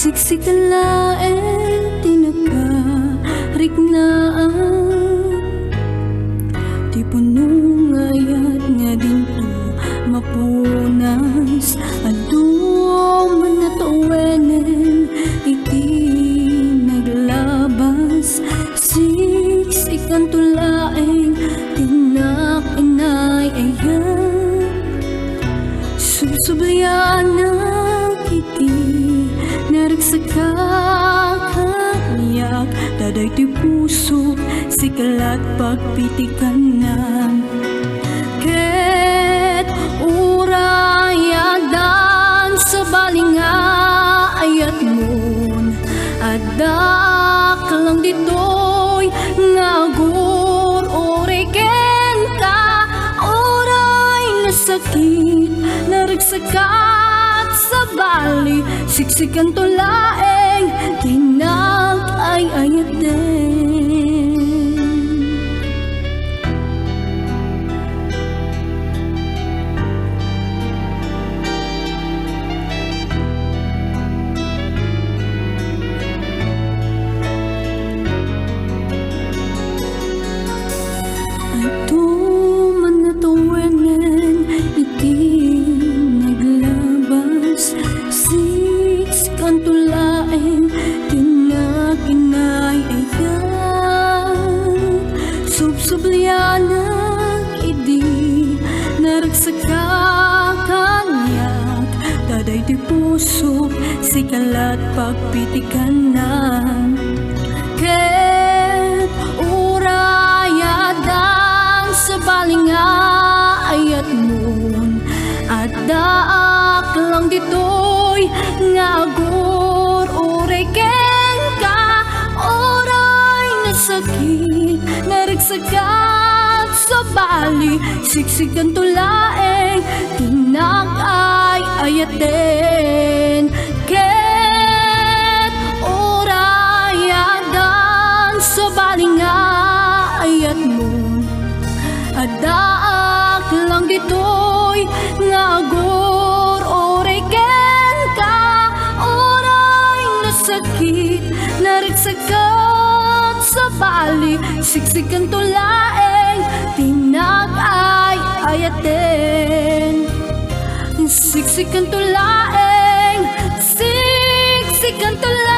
Siksik ang laeng tinagkariknaan, di punong ayat nga din to mapunas. Adum man na tuwenen iti naglabas. Siksik ang tulaeng tinak-inay ayan, subsubayan ng kiti nagsakakaniyak. Daday ti puso sikalat pagpitikanan, ket urayadan sa balinga ayat mon. Adak lang ditoy ngagur oreken ka, oray nasakit naragsakat sa bali. Siksik ang tulaeng tinag-ay-ayat din. Ito man na tuwenen iti naglabas. Ang tulaeng tinaginay ayan, subsublianak idi naragsakakanyak. Daday di puso sikalat pagpitikanan, ket urayadan sa balinga ayat mon. Adak lang ditoy ngagur oreken ka, oray nasakit naragsakat sa bali. Siksik ang tulaeng tinag-ay-ayaten, ket orayadan sa balinga ayat mo. Adak lang ditoy ngagur oreken ka, oray nasakit naragsakat sa bali. Siksik ang tulaeng tinag-ay-ayaten, siksik ang tulaeng, siksik ang tulaeng.